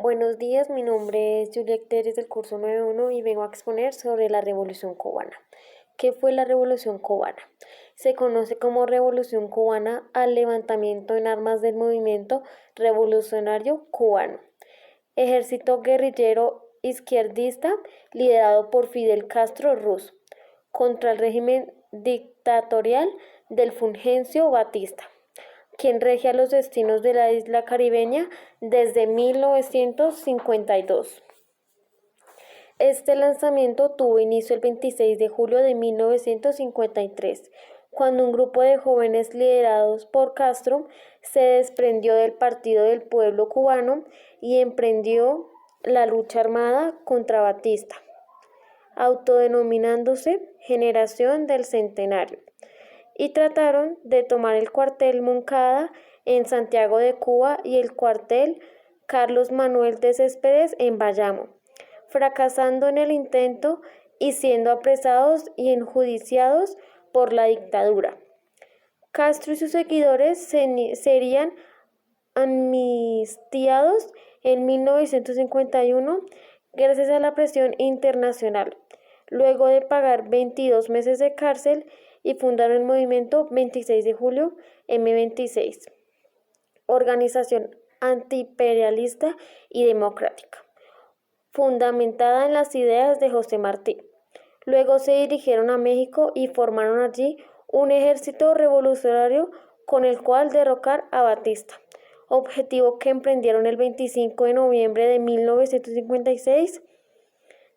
Buenos días, mi nombre es Juliet Teres del curso 91 y vengo a exponer sobre la Revolución Cubana. ¿Qué fue la Revolución Cubana? Se conoce como Revolución Cubana al levantamiento en armas del movimiento revolucionario cubano, ejército guerrillero izquierdista liderado por Fidel Castro Ruz, contra el régimen dictatorial del Fulgencio Batista, quien regia los destinos de la isla caribeña desde 1952. Este lanzamiento tuvo inicio el 26 de julio de 1953, cuando un grupo de jóvenes liderados por Castro se desprendió del Partido del Pueblo cubano y emprendió la lucha armada contra Batista, autodenominándose Generación del Centenario, y trataron de tomar el cuartel Moncada en Santiago de Cuba y el cuartel Carlos Manuel de Céspedes en Bayamo, fracasando en el intento y siendo apresados y enjuiciados por la dictadura. Castro y sus seguidores serían amnistiados en 1951 gracias a la presión internacional, luego de pagar 22 meses de cárcel, y fundaron el movimiento 26 de julio M26, organización antiimperialista y democrática, fundamentada en las ideas de José Martí. Luego se dirigieron a México y formaron allí un ejército revolucionario con el cual derrocar a Batista, objetivo que emprendieron el 25 de noviembre de 1956,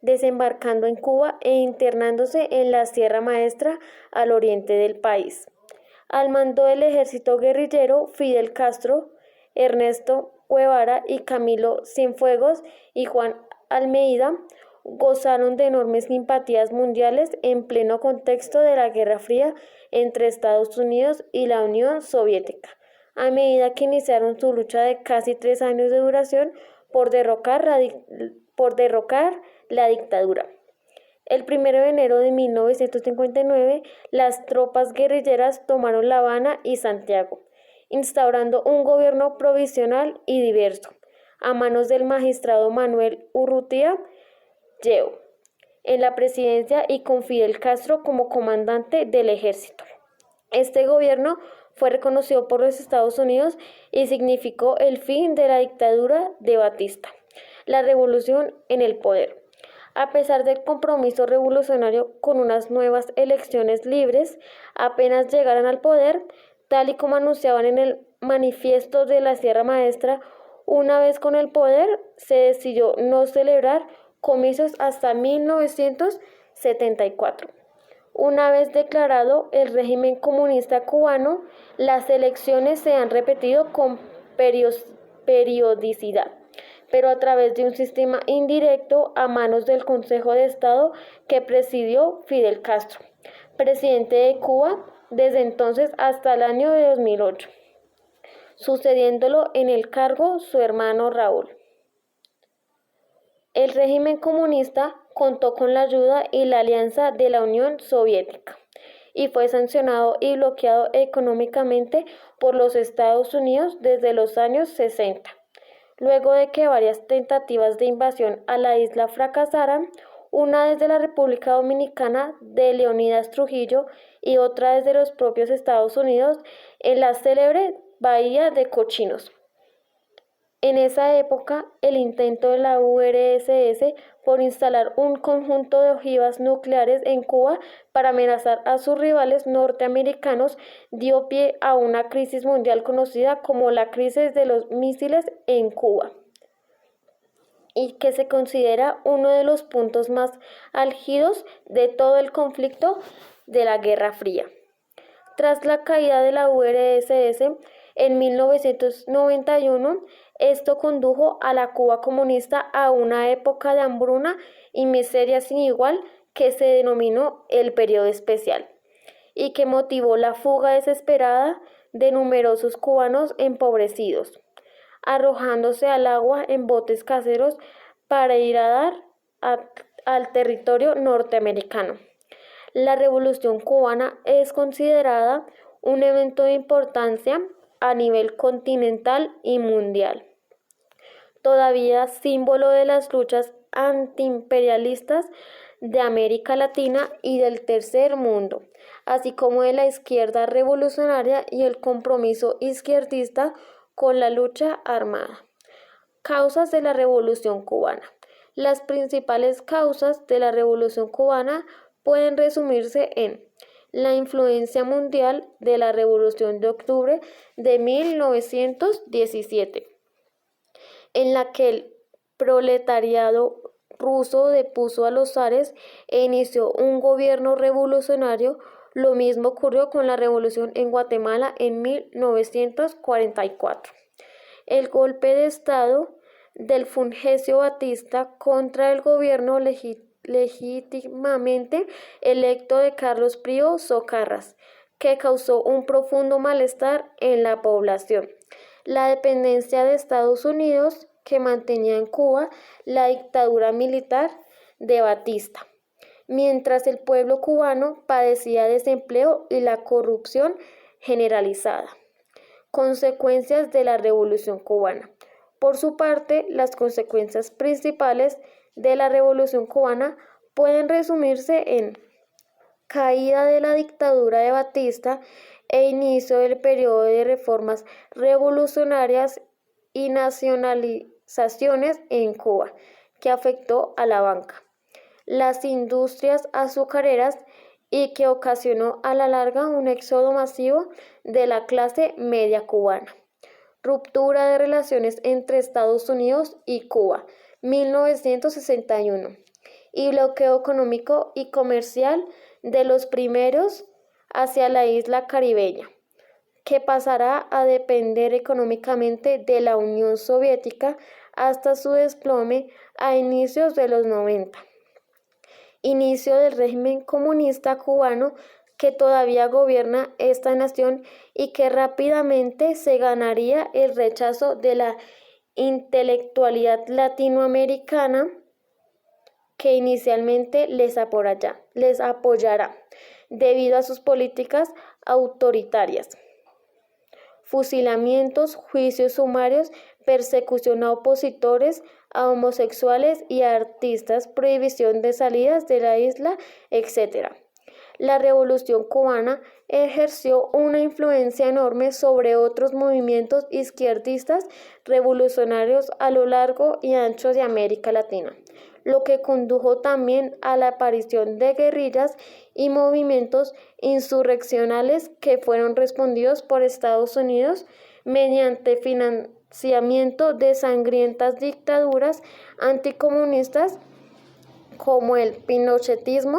desembarcando en Cuba e internándose en la Sierra Maestra al oriente del país. Al mando del ejército guerrillero, Fidel Castro, Ernesto Guevara y Camilo Cienfuegos y Juan Almeida gozaron de enormes simpatías mundiales en pleno contexto de la Guerra Fría entre Estados Unidos y la Unión Soviética, a medida que iniciaron su lucha de casi 3 años de duración por derrocar la dictadura. El 1 de enero de 1959, las tropas guerrilleras tomaron La Habana y Santiago, instaurando un gobierno provisional y diverso, a manos del magistrado Manuel Urrutia Lleo, en la presidencia y con Fidel Castro como comandante del ejército. Este gobierno fue reconocido por los Estados Unidos y significó el fin de la dictadura de Batista. La revolución en el poder. A pesar del compromiso revolucionario con unas nuevas elecciones libres, apenas llegaran al poder, tal y como anunciaban en el manifiesto de la Sierra Maestra, una vez con el poder se decidió no celebrar comicios hasta 1974. Una vez declarado el régimen comunista cubano, las elecciones se han repetido con periodicidad, pero a través de un sistema indirecto a manos del Consejo de Estado que presidió Fidel Castro, presidente de Cuba desde entonces hasta el año de 2008, sucediéndolo en el cargo su hermano Raúl. El régimen comunista contó con la ayuda y la alianza de la Unión Soviética y fue sancionado y bloqueado económicamente por los Estados Unidos desde los años 60. Luego de que varias tentativas de invasión a la isla fracasaran, una desde la República Dominicana de Leonidas Trujillo y otra desde los propios Estados Unidos en la célebre Bahía de Cochinos. En esa época, el intento de la URSS por instalar un conjunto de ojivas nucleares en Cuba para amenazar a sus rivales norteamericanos dio pie a una crisis mundial conocida como la crisis de los misiles en Cuba, y que se considera uno de los puntos más álgidos de todo el conflicto de la Guerra Fría. Tras la caída de la URSS en 1991, esto condujo a la Cuba comunista a una época de hambruna y miseria sin igual que se denominó el Período Especial, y que motivó la fuga desesperada de numerosos cubanos empobrecidos, arrojándose al agua en botes caseros para ir a dar al territorio norteamericano. La Revolución Cubana es considerada un evento de importancia a nivel continental y mundial. todavía símbolo de las luchas antiimperialistas de América Latina y del Tercer Mundo, así como de la izquierda revolucionaria y el compromiso izquierdista con la lucha armada. Causas de la Revolución cubana. Las principales causas de la Revolución cubana pueden resumirse en la influencia mundial de la Revolución de Octubre de 1917, en la que el proletariado ruso depuso a los zares e inició un gobierno revolucionario. Lo mismo ocurrió con la revolución en Guatemala en 1944. El golpe de Estado del Fulgencio Batista contra el gobierno legítimamente electo de Carlos Prío Socarrás, que causó un profundo malestar en la población. La dependencia de Estados Unidos, que mantenía en Cuba la dictadura militar de Batista, mientras el pueblo cubano padecía desempleo y la corrupción generalizada. Consecuencias de la Revolución cubana. Por su parte, las consecuencias principales de la Revolución cubana pueden resumirse en caída de la dictadura de Batista e inicio del periodo de reformas revolucionarias y nacionalizaciones en Cuba, que afectó a la banca, las industrias azucareras y que ocasionó a la larga un éxodo masivo de la clase media cubana. Ruptura de relaciones entre Estados Unidos y Cuba, 1961, y bloqueo económico y comercial de los primeros hacia la isla caribeña, que pasará a depender económicamente de la Unión Soviética hasta su desplome a inicios de los 90. Inicio del régimen comunista cubano, que todavía gobierna esta nación y que rápidamente se ganaría el rechazo de la intelectualidad latinoamericana, que inicialmente les apoyará debido a sus políticas autoritarias. Fusilamientos, juicios sumarios, persecución a opositores, a homosexuales y a artistas, prohibición de salidas de la isla, etc. La Revolución cubana ejerció una influencia enorme sobre otros movimientos izquierdistas revolucionarios a lo largo y ancho de América Latina, lo que condujo también a la aparición de guerrillas y movimientos insurreccionales que fueron respondidos por Estados Unidos mediante financiamiento de sangrientas dictaduras anticomunistas como el pinochetismo,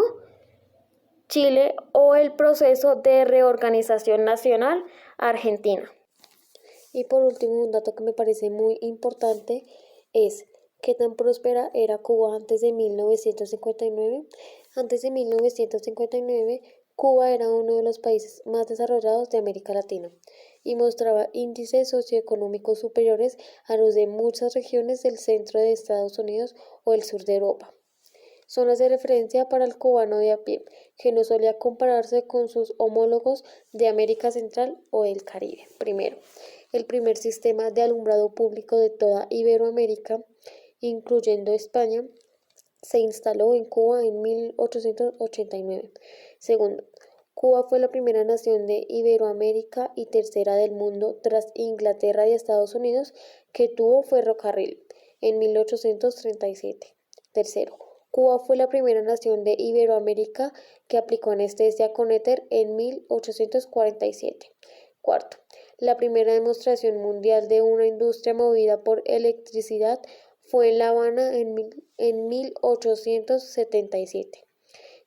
Chile, o el proceso de reorganización nacional argentina. Y por último, un dato que me parece muy importante es qué tan próspera era Cuba antes de 1959. Antes de 1959, Cuba era uno de los países más desarrollados de América Latina y mostraba índices socioeconómicos superiores a los de muchas regiones del centro de Estados Unidos o el sur de Europa. Zonas de referencia para el cubano de a pie, que no solía compararse con sus homólogos de América Central o el Caribe. Primero, el primer sistema de alumbrado público de toda Iberoamérica, incluyendo España, se instaló en Cuba en 1889. Segundo, Cuba fue la primera nación de Iberoamérica y tercera del mundo tras Inglaterra y Estados Unidos que tuvo ferrocarril en 1837. Tercero, Cuba fue la primera nación de Iberoamérica que aplicó anestesia con éter en 1847. Cuarto, la primera demostración mundial de una industria movida por electricidad fue en La Habana en 1877.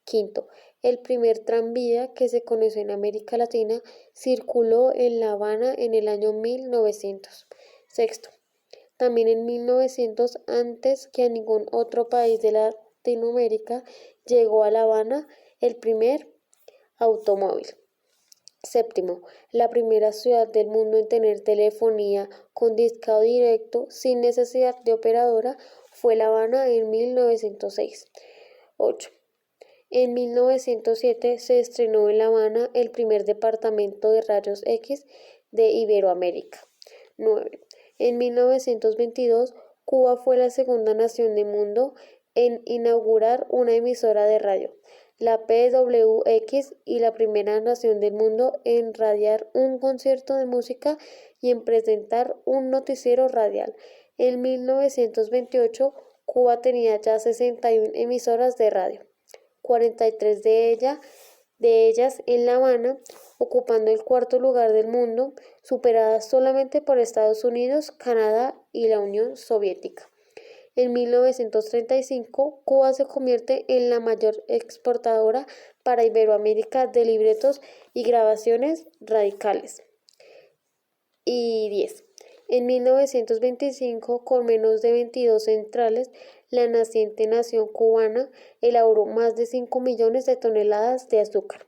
Quinto, el primer tranvía que se conoció en América Latina circuló en La Habana en el año 1900. Sexto, también en 1900, antes que a ningún otro país de Latinoamérica, llegó a La Habana el primer automóvil. Séptimo, la primera ciudad del mundo en tener telefonía con discado directo sin necesidad de operadora fue La Habana en 1906. 8. En 1907 se estrenó en La Habana el primer departamento de rayos X de Iberoamérica. 9. En 1922, Cuba fue la segunda nación del mundo en inaugurar una emisora de radio, la PWX, y la primera nación del mundo en radiar un concierto de música y en presentar un noticiero radial. En 1928, Cuba tenía ya 61 emisoras de radio, 43 de ellas en La Habana, ocupando el cuarto lugar del mundo, superadas solamente por Estados Unidos, Canadá y la Unión Soviética. En 1935, Cuba se convierte en la mayor exportadora para Iberoamérica de libretos y grabaciones radicales. Y 10. En 1925, con menos de 22 centrales, la naciente nación cubana elaboró más de 5 millones de toneladas de azúcar.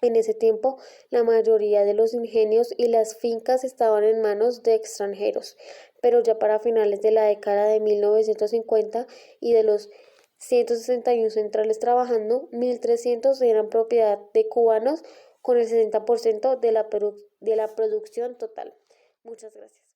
En ese tiempo, la mayoría de los ingenios y las fincas estaban en manos de extranjeros, pero ya para finales de la década de 1950 y de los 161 centrales trabajando, 1.300 eran propiedad de cubanos con el 60% de la producción total. Muchas gracias.